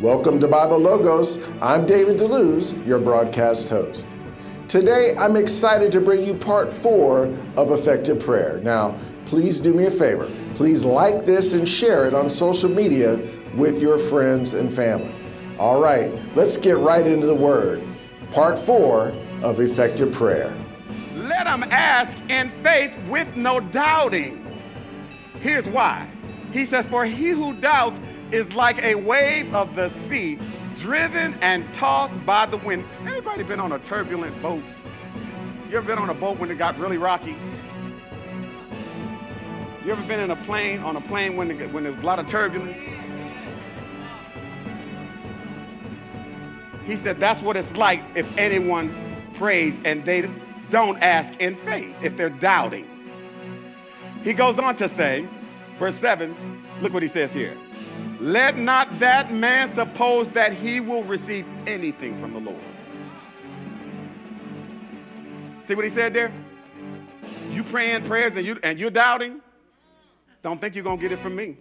Welcome to Bible Logos. I'm David Deluce, your broadcast host. Today, I'm excited to bring you part 4 of Effective Prayer. Now, please do me a favor. Please like this and share it on social media with your friends and family. All right, let's get right into the Word. Part 4 of Effective Prayer. Let them ask in faith with no doubting. Here's why. He says, for he who doubts is like a wave of the sea, driven and tossed by the wind. Anybody been on a turbulent boat? You ever been on a boat when it got really rocky? You ever been on a plane when there's a lot of turbulence? He said that's what it's like if anyone prays and they don't ask in faith, if they're doubting. He goes on to say, verse 7, look what he says here. Let not that man suppose that he will receive anything from the Lord. See what he said there? You praying prayers and you're doubting? Don't think you're going to get it from me.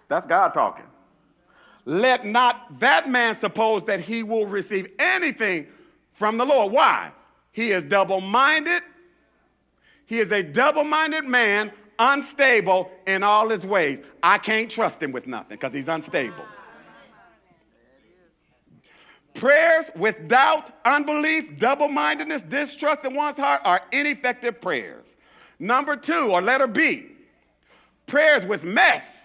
That's God talking. Let not that man suppose that he will receive anything from the Lord. Why? He is double-minded. He is a double-minded man, unstable in all his ways. I can't trust him with nothing because he's unstable. Prayers with doubt, unbelief, double-mindedness, distrust in one's heart are ineffective prayers. Number 2, or letter B, prayers with mess,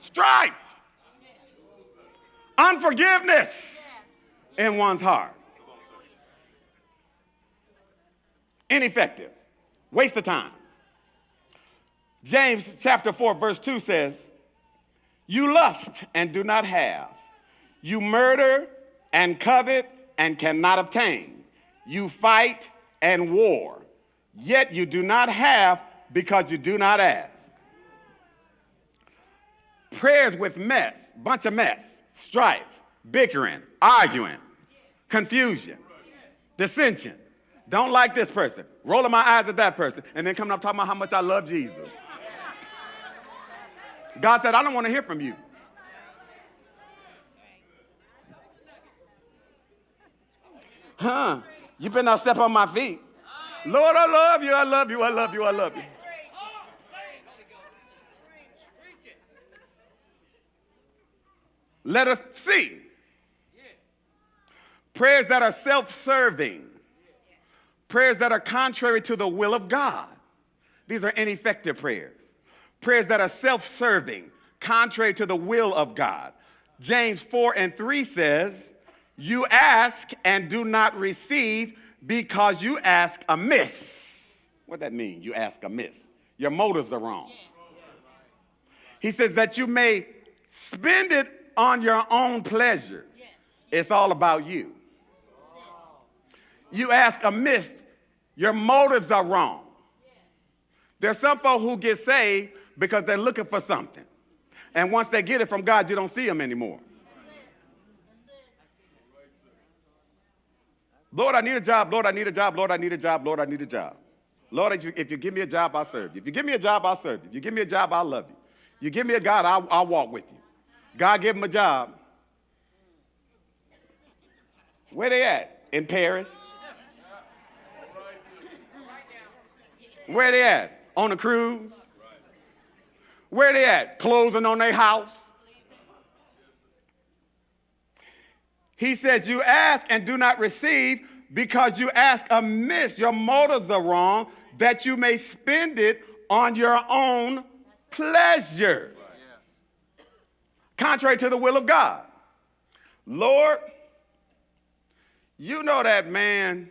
strife, unforgiveness in one's heart. Ineffective. Waste of time. James chapter 4 verse 2 says, you lust and do not have. You murder and covet and cannot obtain. You fight and war. Yet you do not have because you do not ask. Prayers with mess, bunch of mess, strife, bickering, arguing, confusion, dissension. Don't like this person, rolling my eyes at that person, and then coming up talking about how much I love Jesus. God said, I don't want to hear from you. You better not step on my feet. Lord, I love you, I love you, I love you, I love you. Let us see. Prayers that are self-serving. Prayers that are contrary to the will of God. These are ineffective prayers. Prayers that are self-serving, contrary to the will of God. James 4:3 says, you ask and do not receive because you ask amiss. What that mean? You ask amiss. Your motives are wrong. He says that you may spend it on your own pleasures. It's all about you. You ask amiss. Your motives are wrong. There's some folk who get saved because they're looking for something. And once they get it from God, you don't see them anymore. Lord, I need a job. Lord, I need a job. Lord, I need a job. Lord, I need a job. Lord, if you give me a job, I'll serve you. If you give me a job, I'll serve you. If you give me a job, I'll love you. You give me a God, I'll walk with you. God gave him a job. Where they at? In Paris? Where they at? On a cruise? Where they at? Closing on their house? He says, you ask and do not receive because you ask amiss. Your motives are wrong, that you may spend it on your own pleasure. Contrary to the will of God. Lord, you know that man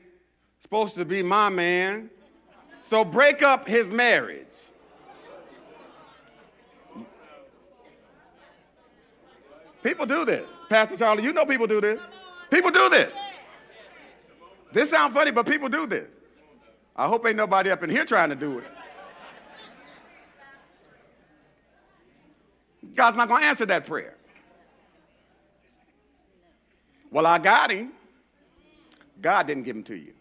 supposed to be my man. So break up his marriage. People do this. Pastor Charlie, you know people do this. People do this. This sounds funny, but people do this. I hope ain't nobody up in here trying to do it. God's not going to answer that prayer. Well, I got him. God didn't give him to you.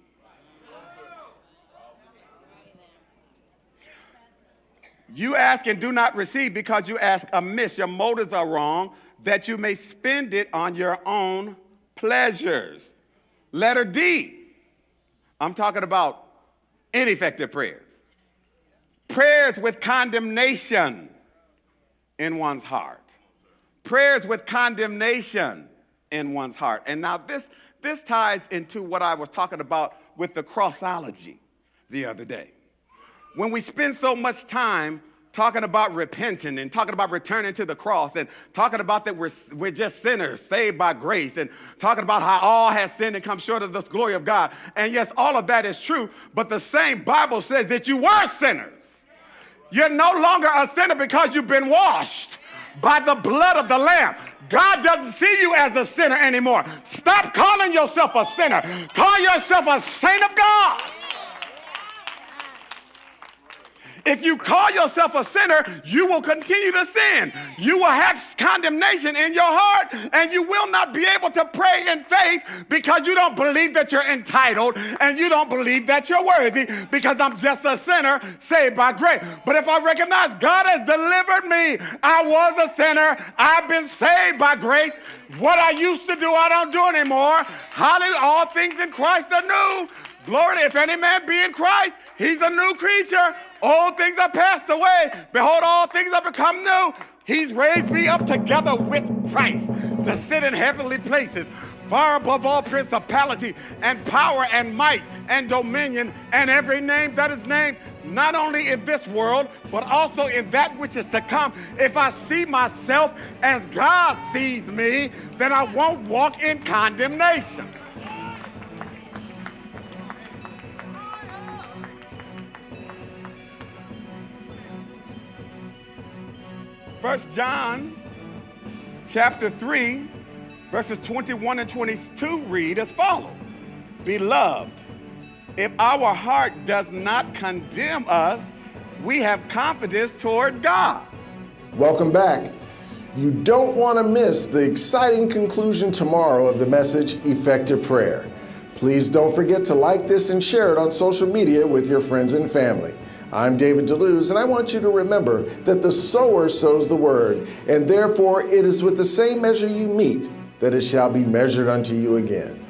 You ask and do not receive because you ask amiss. Your motives are wrong, that you may spend it on your own pleasures. Letter D. I'm talking about ineffective prayers. Prayers with condemnation in one's heart. Prayers with condemnation in one's heart. And now this ties into what I was talking about with the crossology the other day. When we spend so much time talking about repenting and talking about returning to the cross and talking about that we're just sinners saved by grace and talking about how all has sinned and come short of the glory of God. And yes, all of that is true, but the same Bible says that you were sinners. You're no longer a sinner because you've been washed by the blood of the Lamb. God doesn't see you as a sinner anymore. Stop calling yourself a sinner. Call yourself a saint of God. If you call yourself a sinner, you will continue to sin. You will have condemnation in your heart, and you will not be able to pray in faith because you don't believe that you're entitled and you don't believe that you're worthy because I'm just a sinner saved by grace. But if I recognize God has delivered me, I was a sinner, I've been saved by grace. What I used to do, I don't do anymore. Hallelujah, all things in Christ are new. Glory, if any man be in Christ, he's a new creature. Old things are passed away. Behold, all things are become new. He's raised me up together with Christ to sit in heavenly places, far above all principality and power and might and dominion and every name that is named, not only in this world, but also in that which is to come. If I see myself as God sees me, then I won't walk in condemnation. 1 John chapter 3, verses 21 and 22 read as follows. Beloved, if our heart does not condemn us, we have confidence toward God. Welcome back. You don't want to miss the exciting conclusion tomorrow of the message, Effective Prayer. Please don't forget to like this and share it on social media with your friends and family. I'm David Deluze, and I want you to remember that the sower sows the word, and therefore it is with the same measure you meet that it shall be measured unto you again.